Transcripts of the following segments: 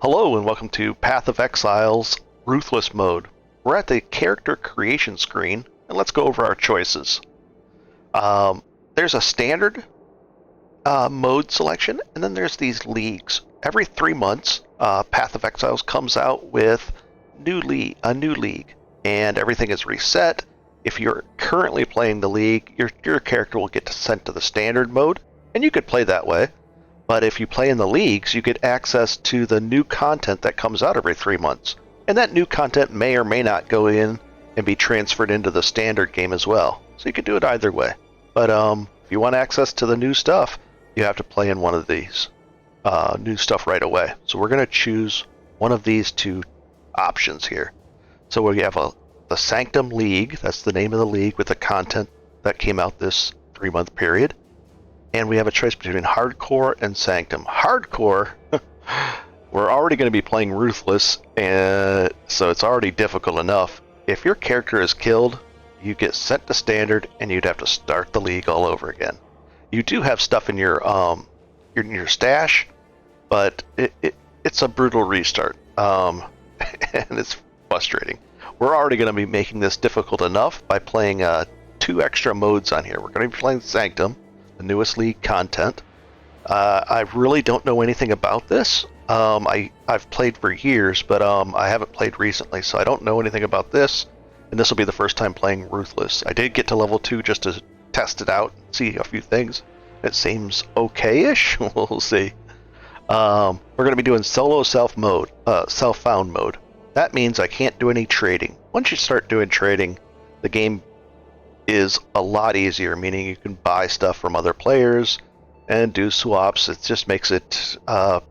Hello and welcome to Path of Exile's Ruthless Mode. We're at the character creation screen, and let's go over our choices. There's a standard mode selection, and then there's these leagues. Every 3 months, Path of Exiles comes out with a new league, and everything is reset. If you're currently playing the league, your character will get sent to the standard mode, and you could play that way. But if you play in the leagues, you get access to the new content that comes out every 3 months. And that new content may or may not go in and be transferred into the standard game as well. So you can do it either way. But if you want access to the new stuff, you have to play in one of these new stuff right away. So we're going to choose one of these two options here. So we have the Sanctum League, that's the name of the league with the content that came out this 3-month period. And we have a choice between Hardcore and Sanctum. Hardcore, we're already going to be playing Ruthless, and so it's already difficult enough. If your character is killed, you get sent to Standard, and you'd have to start the league all over again. You do have stuff in your stash, but it's a brutal restart, and it's frustrating. We're already going to be making this difficult enough by playing 2 extra modes on here. We're going to be playing Sanctum, the newest league content. I really don't know anything about this. I've played for years, but I haven't played recently, so I don't know anything about this, and this will be the first time playing Ruthless. I did get to level 2 just to test it out and see a few things. It seems okay-ish. We'll see. We're going to be doing solo self-found mode. That means I can't do any trading. Once you start doing trading, the game is a lot easier, meaning you can buy stuff from other players and do swaps. It just makes it a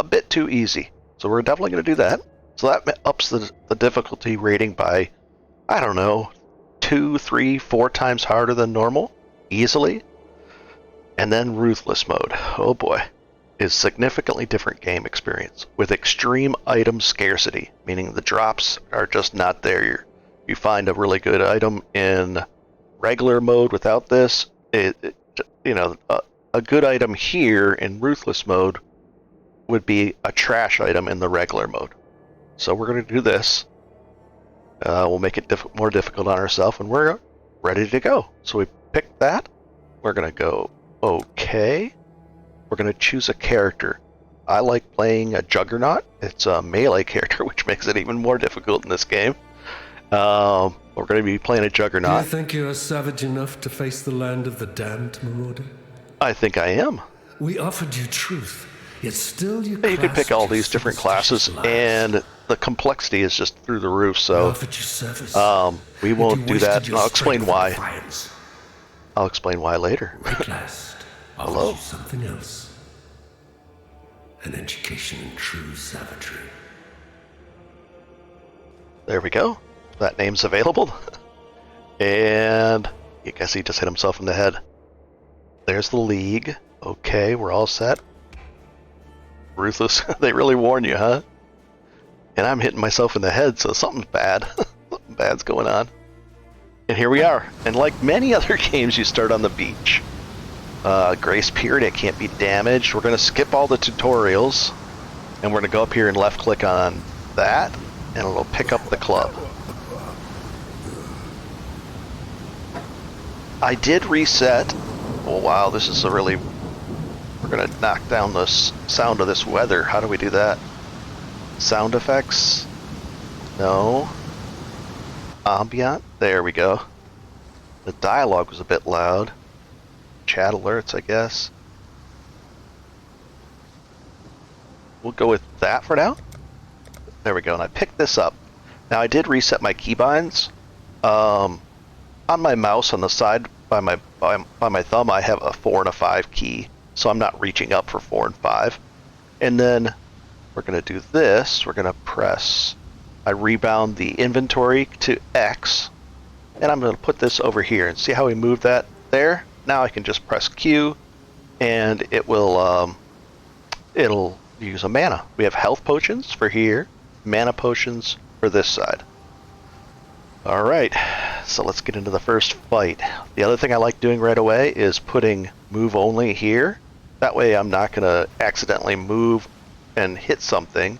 bit too easy. So we're definitely going to do that. So that ups the difficulty rating by, I don't know, 2, 3, 4 times harder than normal, easily. And then Ruthless Mode, oh boy, is significantly different game experience with extreme item scarcity, meaning the drops are just not there. You find a really good item in regular mode without this. A good item here in Ruthless mode would be a trash item in the regular mode. So we're going to do this. We'll make it more difficult on ourselves, and we're ready to go. So we pick that. We're going to go OK. We're going to choose a character. I like playing a Juggernaut. It's a melee character, which makes it even more difficult in this game. We're going to be playing a Juggernaut. Do you think you are savage enough to face the land of the damned, Marauder? I think I am. We offered you truth, yet still you can pick all these different classes, and the complexity is just through the roof, so we won't do that. I'll explain why. I'll explain why later. Hello. Something else. An education in true savagery. There we go. That name's available. And I guess he just hit himself in the head. There's the league. Okay, we're all set. Ruthless, they really warn you, huh? And I'm hitting myself in the head, so something's bad. Something bad's going on. And here we are. And like many other games, you start on the beach. Grace period, it can't be damaged. We're going to skip all the tutorials. And we're going to go up here and left click on that. And it'll pick up the club. I did reset. Oh wow, this is we're gonna knock down the sound of this weather. How do we do that? Sound effects? No. Ambient? There we go. The dialogue was a bit loud. Chat alerts, I guess. We'll go with that for now. There we go, and I picked this up. Now I did reset my keybinds. On my mouse on the side by my thumb, I have a 4 and a 5 key, so I'm not reaching up for 4 and 5. And then we're going to do this. We're going to press. I rebound the inventory to X, and I'm going to put this over here. And see how we move that there? Now I can just press Q, and it will it'll use a mana. We have health potions for here, mana potions for this side. Alright, so let's get into the first fight. The other thing I like doing right away is putting move only here. That way I'm not going to accidentally move and hit something,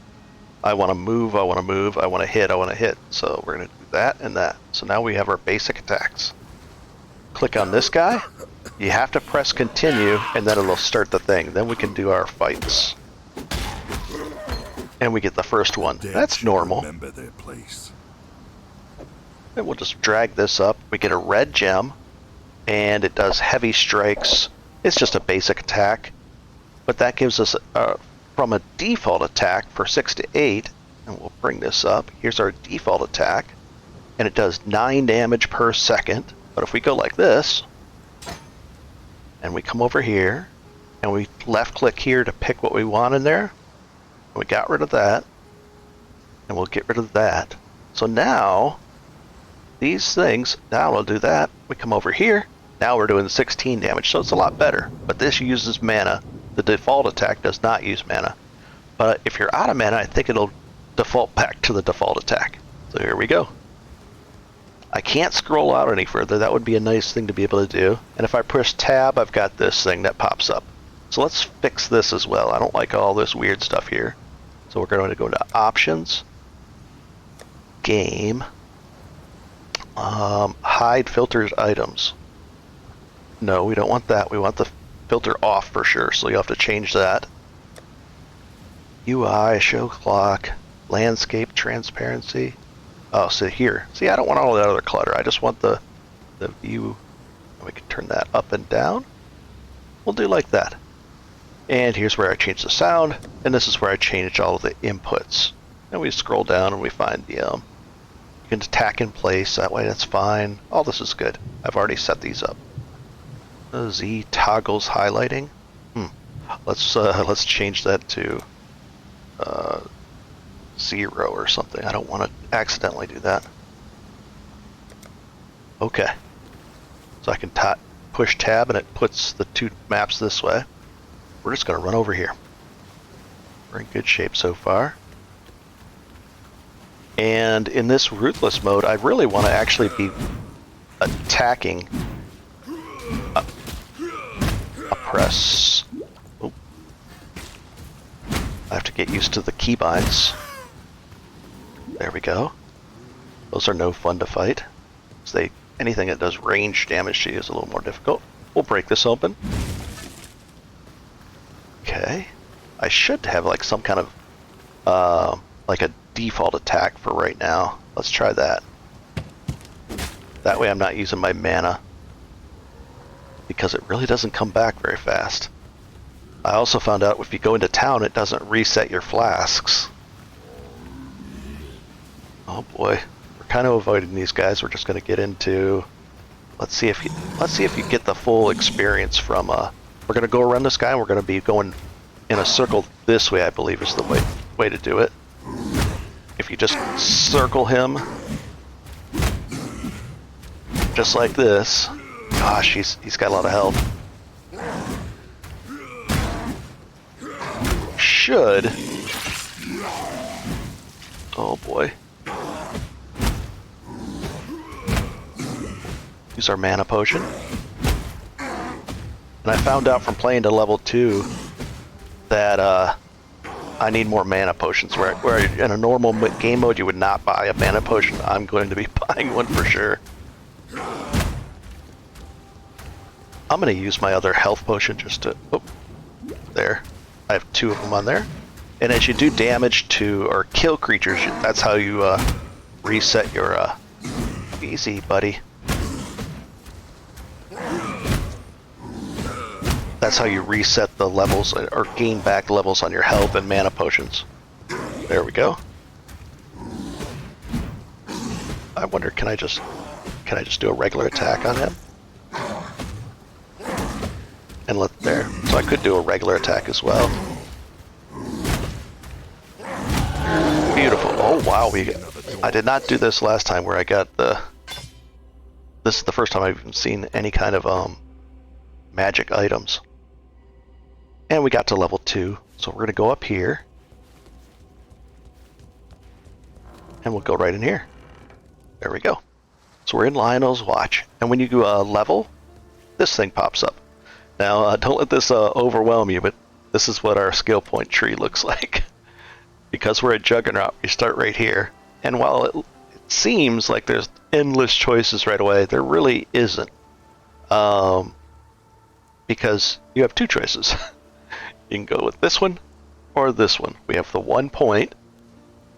I want to move, I want to move, I want to hit, I want to hit. So we're going to do that and that. So now we have our basic attacks. Click on this guy. You have to press continue, and then it'll start the thing. Then we can do our fights. And we get the first one. That's normal. Remember their place. And we'll just drag this up. We get a red gem, and it does heavy strikes. It's just a basic attack. But that gives us, from a default attack for 6 to 8, and we'll bring this up. Here's our default attack, and it does 9 damage per second. But if we go like this, and we come over here, and we left click here to pick what we want in there, we got rid of that, and we'll get rid of that. So now, these things, now we'll do that. We come over here, now we're doing 16 damage, so it's a lot better. But this uses mana. The default attack does not use mana. But if you're out of mana, I think it'll default back to the default attack. So here we go. I can't scroll out any further. That would be a nice thing to be able to do. And if I push tab, I've got this thing that pops up. So let's fix this as well. I don't like all this weird stuff here. So we're going to go to options, game, hide filtered items. No, we don't want that. We want the filter off for sure, so you have to change that. UI, show clock, landscape transparency. Oh, so here. See, I don't want all that other clutter. I just want the view. We can turn that up and down. We'll do like that. And here's where I change the sound, and this is where I change all of the inputs. And we scroll down and we find the, you can attack in place, that way that's fine. All this is good. I've already set these up. Z toggles highlighting. Let's change that to 0 or something. I don't want to accidentally do that. Okay. So I can push tab and it puts the 2 maps this way. We're just going to run over here. We're in good shape so far. And in this Ruthless mode, I really want to actually be attacking. Press. Oh. I have to get used to the keybinds. There we go. Those are no fun to fight. Anything that does range damage to you is a little more difficult. We'll break this open. Okay. I should have like some kind of like a default attack for right now. Let's try that. That way I'm not using my mana, because it really doesn't come back very fast. I also found out if you go into town, it doesn't reset your flasks. Oh boy, we're kind of avoiding these guys. We're just going to get into. Let's see if you get the full experience from. We're going to go around this guy, and we're going to be going in a circle this way. I believe is the way to do it. If you just circle him, just like this. Gosh, he's got a lot of health. Should. Oh boy. Use our mana potion. And I found out from playing to level 2 that I need more mana potions. Where in a normal game mode you would not buy a mana potion, I'm going to be buying one for sure. I'm going to use my other health potion just to... Oh, there. I have 2 of them on there. And as you do damage to or kill creatures, that's how you reset your... Easy, buddy. That's how you reset the levels or gain back levels on your health and mana potions. There we go. I wonder, can I just do a regular attack on him? And let there. So I could do a regular attack as well. Beautiful. Oh wow, I did not do this last time where I got the... This is the first time I've even seen any kind of magic items. And we got to level 2, so we're going to go up here. And we'll go right in here. There we go. So we're in Lionel's Watch. And when you go level, this thing pops up. Now, don't let this overwhelm you, but This is what our skill point tree looks like. Because we're at Juggernaut, we start right here. And while it seems like there's endless choices right away, there really isn't. Because you have two choices. You can go with this one or this one. We have the 1 point,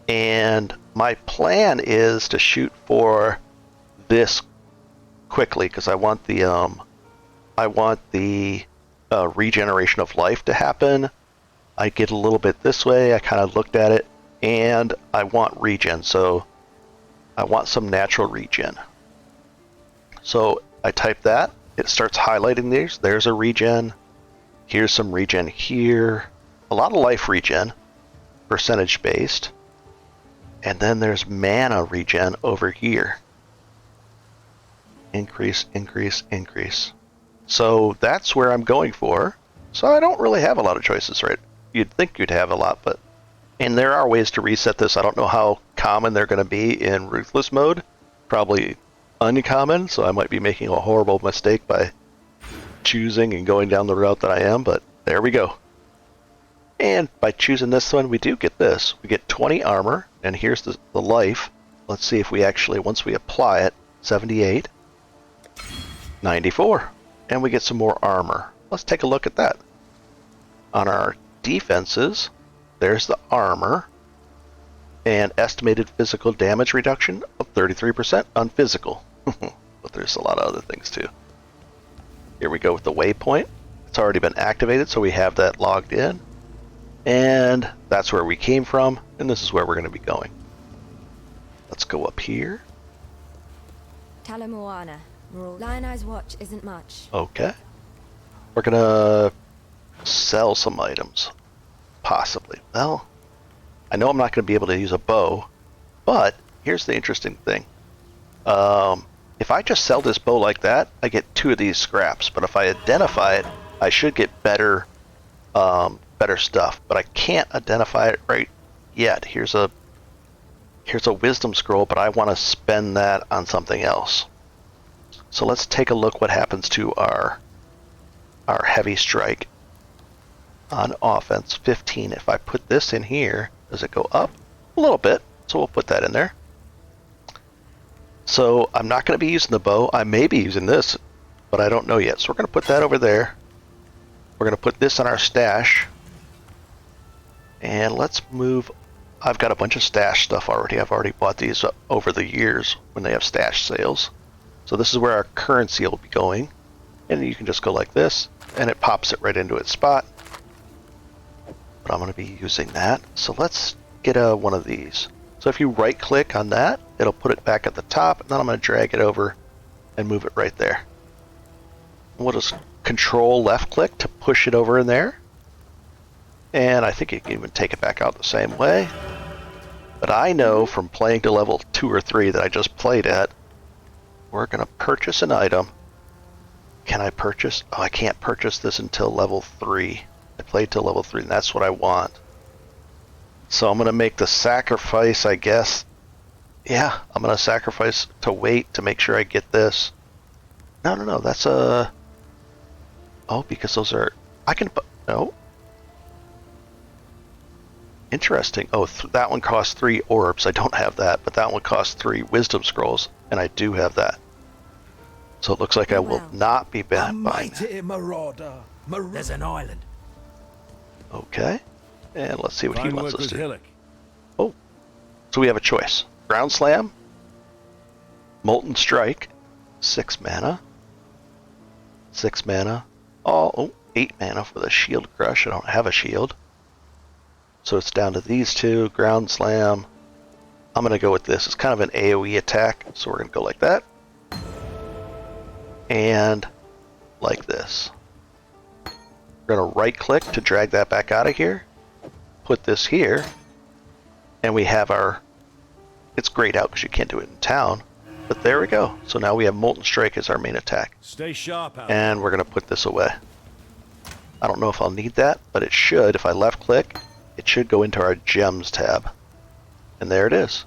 and my plan is to shoot for this quickly because I want the regeneration of life to happen. I get a little bit this way. I kind of looked at it, and I want regen, so I want some natural regen. So I type that. It starts highlighting these. There's a regen. Here's some regen here. A lot of life regen, percentage based. And then there's mana regen over here. Increase, increase, increase. So that's where I'm going for. So I don't really have a lot of choices, right? You'd think you'd have a lot, but... And there are ways to reset this. I don't know how common they're going to be in Ruthless Mode. Probably uncommon, so I might be making a horrible mistake by choosing and going down the route that I am, but there we go. And by choosing this one, we do get this. We get 20 armor, and here's the life. Let's see if we actually, once we apply it, 78, 94, and we get some more armor. Let's take a look at that. On our defenses, there's the armor, and estimated physical damage reduction of 33% on physical. But there's a lot of other things too. Here we go with the waypoint. It's already been activated, so we have that logged in. And that's where we came from, and this is where we're going to be going. Let's go up here. Talamoana. Lion Eye's watch isn't much. Okay. We're going to sell some items. Possibly. Well, I know I'm not going to be able to use a bow, but here's the interesting thing. If I just sell this bow like that, I get 2 of these scraps. But if I identify it, I should get better stuff. But I can't identify it right yet. Here's a wisdom scroll, but I want to spend that on something else. So let's take a look what happens to our heavy strike on offense. 15. If I put this in here, does it go up? A little bit. So we'll put that in there. So I'm not going to be using the bow. I may be using this, but I don't know yet. So we're going to put that over there. We're going to put this on our stash. And let's move. I've got a bunch of stash stuff already. I've already bought these over the years when they have stash sales. So this is where our currency will be going. And you can just go like this, and it pops it right into its spot. But I'm going to be using that. So let's get one of these. So if you right click on that, it'll put it back at the top, and then I'm going to drag it over and move it right there. And we'll just control left click to push it over in there. And I think you can even take it back out the same way. But I know from playing to level 2 or 3 that I just played at, we're going to purchase an item. Can I purchase? Oh, I can't purchase this until level 3. I played till level 3, and that's what I want. So I'm going to make the sacrifice, I guess. Yeah, I'm going to sacrifice to wait to make sure I get this. No, that's a... Oh, because those are... I can... No. Interesting. Oh, that one costs 3 orbs. I don't have that, but that one costs 3 wisdom scrolls, and I do have that. So it looks like I will not be buying that. Marauder. There's an island. Okay. And let's see what he wants us to do. Hillock. Oh. So we have a choice. Ground Slam, Molten Strike, 6 mana. 6 mana. Oh, 8 mana for the Shield Crush. I don't have a shield. So it's down to these 2. Ground Slam. I'm going to go with this. It's kind of an AoE attack, so we're going to go like that. And like this. We're going to right click to drag that back out of here. Put this here. And we have our... It's grayed out because you can't do it in town. But there we go. So now we have Molten Strike as our main attack. Stay sharp, Al. And we're going to put this away. I don't know if I'll need that, but it should. If I left click, it should go into our Gems tab. And there it is.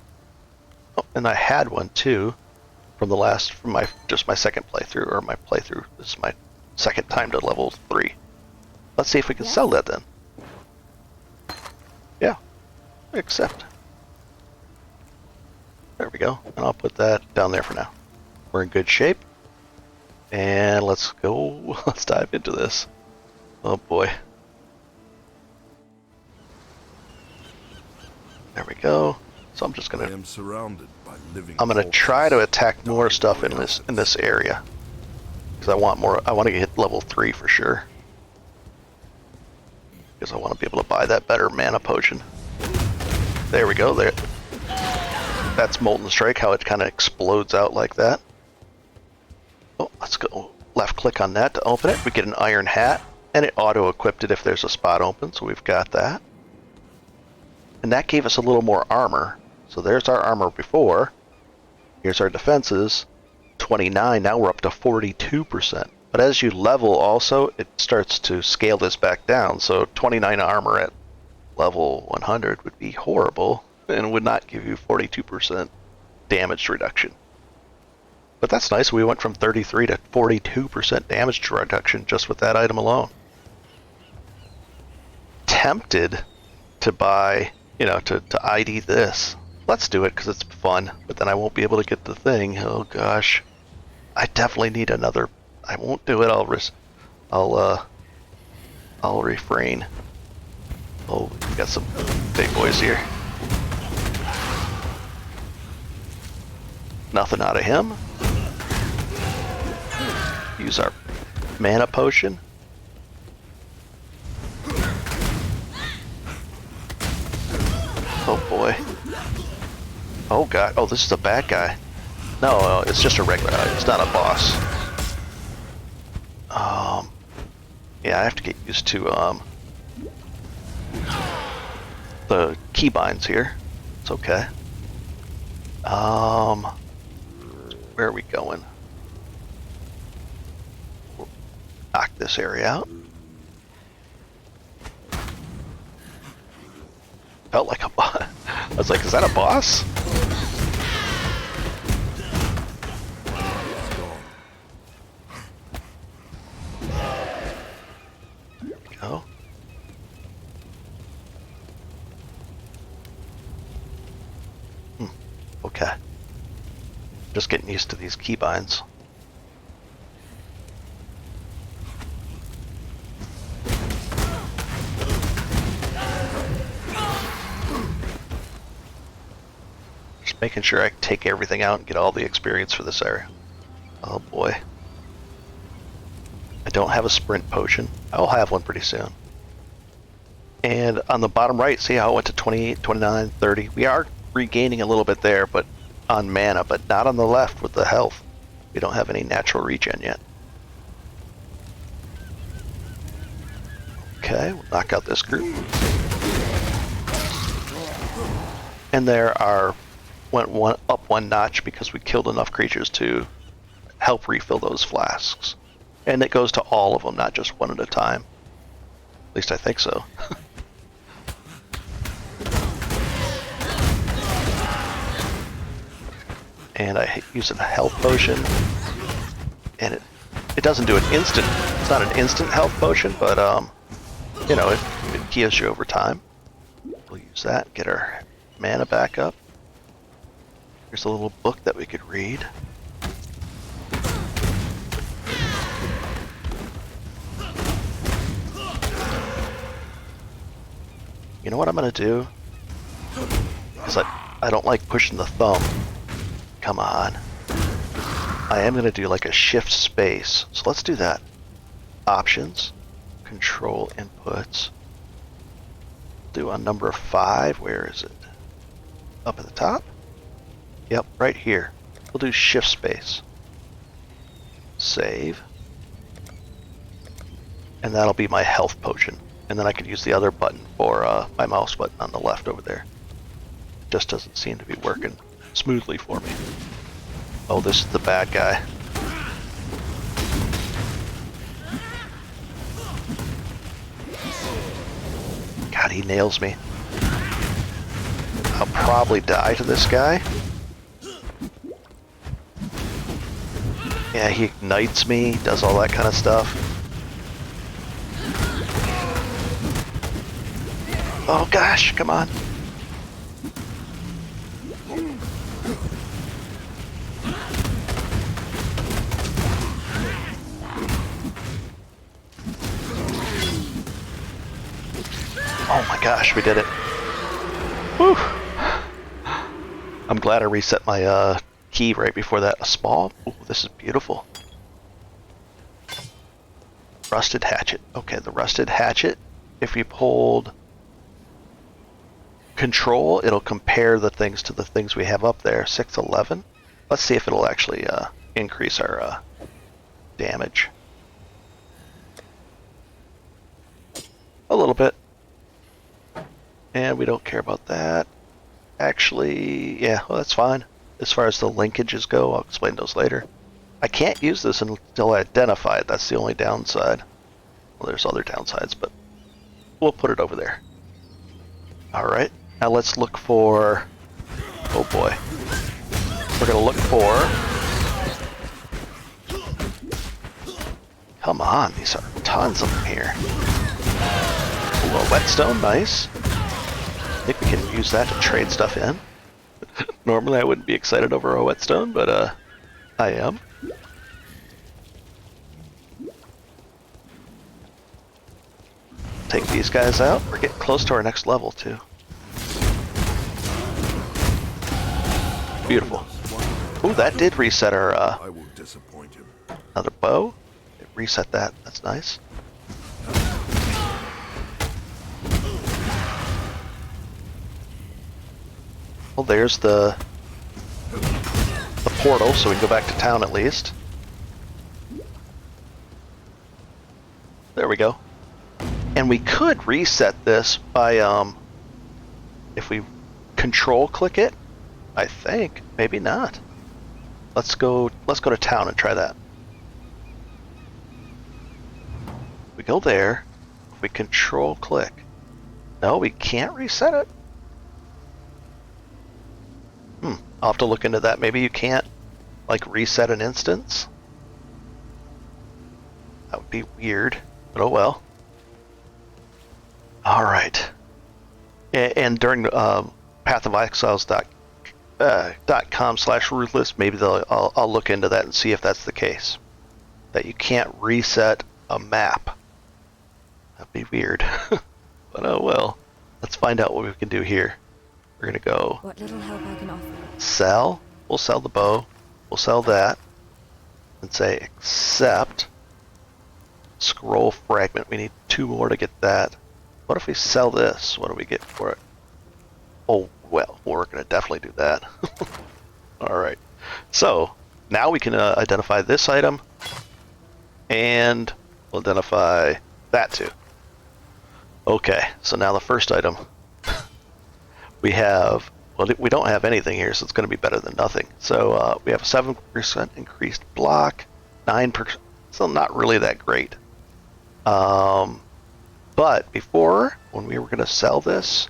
Oh, and I had one too from my second playthrough, or my playthrough. This is my second time to level 3. Let's see if we can sell that then. Yeah, accept. There we go. And I'll put that down there for now. We're in good shape. And let's go. Let's dive into this. Oh boy. There we go. So I'm just I gonna. am surrounded by living. I'm gonna corpses. try to attack more stuff in this area because I want more. I want to hit level 3 for sure. Because I want to be able to buy that better mana potion. There we go. There. That's Molten Strike. How it kind of explodes out like that. Oh, let's go. Left click on that to open it. We get an iron hat, and it auto-equipped it if there's a spot open. So we've got that. And that gave us a little more armor. So there's our armor before. Here's our defenses. 29, now we're up to 42%. But as you level also, it starts to scale this back down. So 29 armor at level 100 would be horrible and would not give you 42% damage reduction. But that's nice, we went from 33 to 42% damage reduction just with that item alone. Tempted to buy, you know, to ID this. Let's do it because it's fun, but then I won't be able to get the thing. Oh gosh. I definitely need another. I won't do it. I'll refrain. Oh, we got some big boys here. Nothing out of him. Use our mana potion. Oh boy. Oh god. Oh, this is a bad guy. No, it's just a regular. It's not a boss. Yeah, I have to get used to the keybinds here. It's okay. Where are we going? We'll knock this area out. Felt like a boss. I was like, is that a boss? There we go. Okay. Just getting used to these keybinds. Just making sure I take everything out and get all the experience for this area. Oh boy. I don't have a sprint potion. I'll have one pretty soon. And on the bottom right, see how it went to 28, 29, 30? We are regaining a little bit there, but on mana, but not on the left with the health. We don't have any natural regen yet. Okay, we'll knock out this group. And there are went up one notch because we killed enough creatures to help refill those flasks. And it goes to all of them, not just one at a time. At least I think so. And I use a health potion, and it doesn't do an instant. It's not an instant health potion, but you know, it heals you over time. We'll use that, get our mana back up. Here's a little book that we could read. You know what I'm gonna do? Because I don't like pushing the thumb. Come on. I am gonna do like a shift space. So let's do that. Options, control inputs. Do on number 5. Where is it? Up at the top? Yep, right here. We'll do shift space. Save. And that'll be my health potion. And then I could use the other button for my mouse button on the left over there. Just doesn't seem to be working smoothly for me. Oh, this is the bad guy. God, he nails me. I'll probably die to this guy. Yeah, he ignites me, does all that kind of stuff. Oh gosh, come on. Oh my gosh, we did it. Whew. I'm glad I reset my key right before that. A small? Ooh, this is beautiful. Rusted hatchet. Okay, the rusted hatchet, if you hold control, it'll compare the things to the things we have up there. 611. Let's see if it'll actually increase our damage. A little bit. And we don't care about that. Actually, yeah, well, that's fine. As far as the linkages go, I'll explain those later. I can't use this until I identify it. That's the only downside. Well, there's other downsides, but we'll put it over there. Alright, now let's look for... Oh boy. We're going to look for... Come on, these are tons of them here. Ooh, a whetstone, nice. I think we can use that to trade stuff in. Normally I wouldn't be excited over a whetstone, but I am. Take these guys out. We're getting close to our next level too. Beautiful. Ooh, that did reset our I will disappoint him. another bow. It reset that. That's nice. Well, there's the portal, so we can go back to town at least. There we go. And we could reset this by if we control click it, I think. Maybe not. Let's go to town and try that. We go there. If we control click. No, we can't reset it. I'll have to look into that. Maybe you can't, like, reset an instance. That would be weird, but oh well. Alright. And during pathofexiles.com/ruthless, maybe I'll look into that and see if that's the case. That you can't reset a map. That'd be weird. But oh well. Let's find out what we can do here. We're gonna go What little help I can offer. sell. We'll sell the bow. We'll sell that. And say accept. Scroll fragment. We need 2 more to get that. What if we sell this? What do we get for it? Oh, well, we're gonna definitely do that. Alright. So, now we can identify this item. And we'll identify that too. Okay, so now the first item. We have, well, we don't have anything here, so it's going to be better than nothing. So we have a 7% increased block, 9%, so not really that great. But before, when we were going to sell this,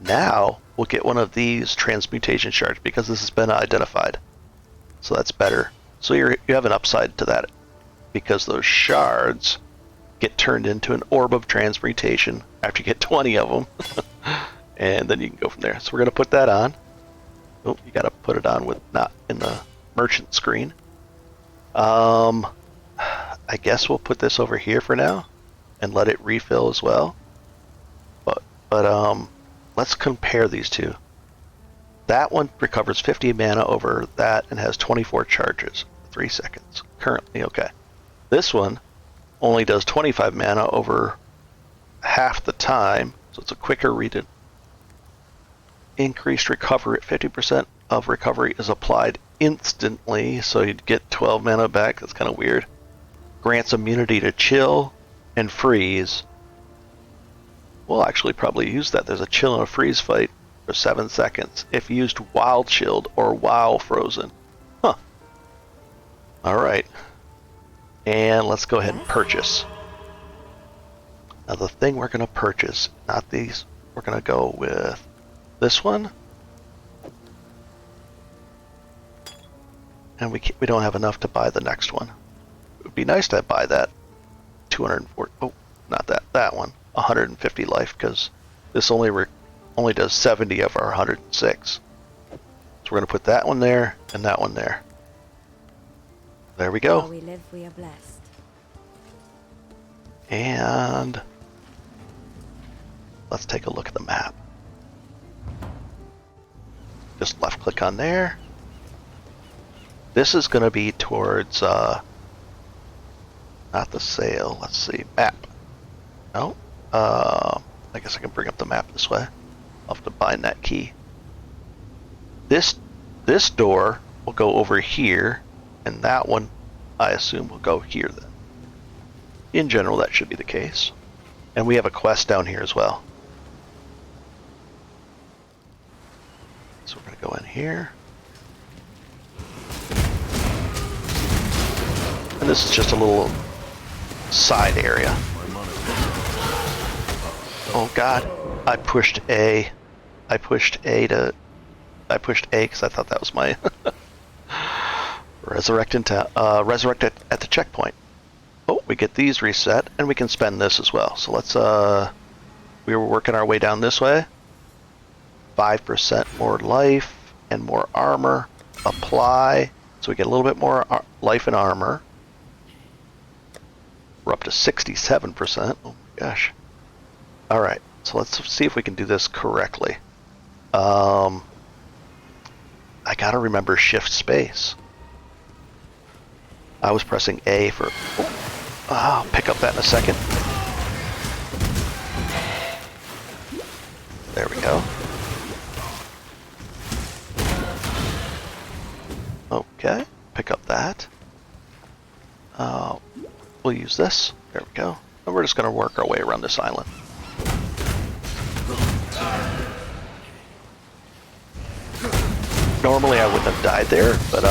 now we'll get one of these transmutation shards because this has been identified. So that's better. So you have an upside to that because those shards get turned into an orb of transmutation after you get 20 of them. And then you can go from there. So we're going to put that on. Oh, you got to put it on with not in the merchant screen. I guess we'll put this over here for now and let it refill as well. But let's compare these two. That one recovers 50 mana over that and has 24 charges, 3 seconds. Currently, okay. This one only does 25 mana over half the time, so it's a quicker read. Increased recovery at 50% of recovery is applied instantly, so you'd get 12 mana back. That's kind of weird. Grants immunity to chill and freeze. We'll actually probably use that. There's a chill and a freeze fight for 7 seconds if used while chilled or while frozen. Huh. Alright. And let's go ahead and purchase. Now the thing we're going to purchase, not these, we're going to go with this one, and we don't have enough to buy the next one. It would be nice to buy that 240. Oh, not that one. 150 life, because This only does 70 of our 106. So we're going to put that one there and that one there. There we go. While we live, we are blessed. And let's take a look at the map. Just left click on there. This is going to be towards, not the sail. Let's see, map. No? I guess I can bring up the map this way. I'll have to bind that key. This door will go over here, and that one, I assume, will go here then. In general, that should be the case. And we have a quest down here as well. So we're going to go in here. And this is just a little side area. Oh god, I pushed A. I pushed A because I thought that was my resurrect at the checkpoint. Oh, we get these reset, and we can spend this as well. So let's, we were working our way down this way. 5% more life and more armor. Apply. So we get a little bit more life and armor. We're up to 67%. Oh my gosh. Alright, so let's see if we can do this correctly. I gotta remember shift space. I was pressing A for... I'll pick up that in a second. There we go. Okay, pick up that. We'll use this. There we go. And we're just going to work our way around this island. Normally I wouldn't have died there, but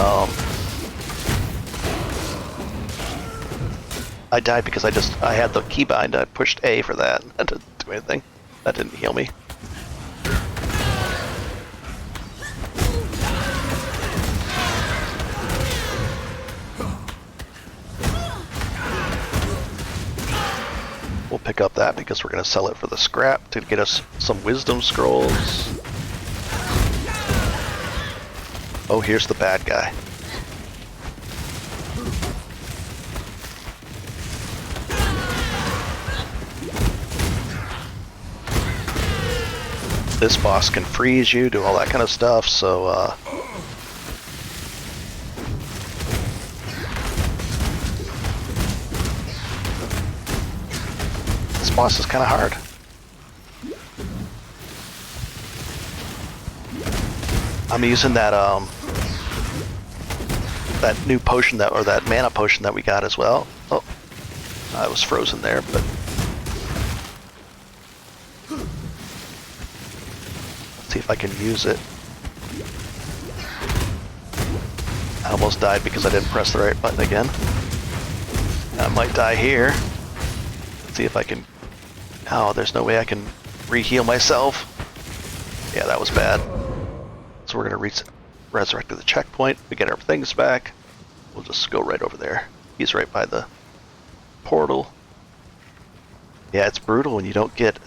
I died because I had the keybind. I pushed A for that. That didn't do anything. That didn't heal me. We'll pick up that because we're going to sell it for the scrap to get us some wisdom scrolls. Oh, here's the bad guy. This boss can freeze you, do all that kind of stuff, so this boss is kind of hard. I'm using that that new potion or that mana potion that we got as well. Oh, I was frozen there, but let's see if I can use it. I almost died because I didn't press the right button again. I might die here. Let's see if I can... Oh, there's no way I can re-heal myself. Yeah, that was bad. So we're going to resurrect to the checkpoint. We get our things back. We'll just go right over there. He's right by the portal. Yeah, it's brutal when you don't get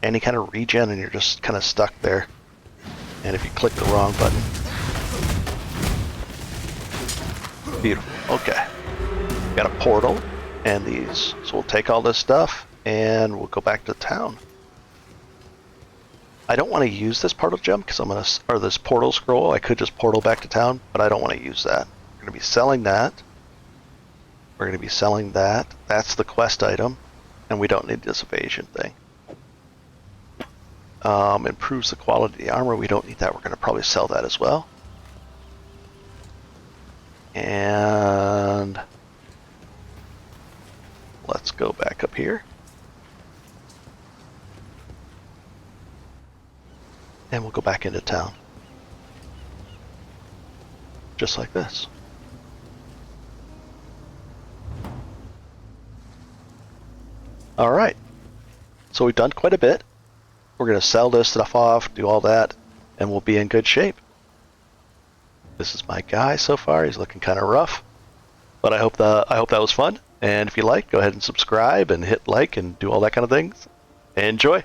any kind of regen and you're just kind of stuck there. And if you click the wrong button. Beautiful. Okay. Got a portal and these. So we'll take all this stuff and we'll go back to town. I don't want to use this portal gem because I'm gonna, or this portal scroll. I could just portal back to town, but I don't want to use that. We're gonna be selling that. We're gonna be selling that. That's the quest item, and we don't need this evasion thing. Improves the quality of the armor. We don't need that. We're gonna probably sell that as well. And let's go back up here. And we'll go back into town. Just like this. Alright. So we've done quite a bit. We're going to sell this stuff off, do all that, and we'll be in good shape. This is my guy so far. He's looking kind of rough. But I hope that was fun. And if you like, go ahead and subscribe and hit like and do all that kind of things. Enjoy!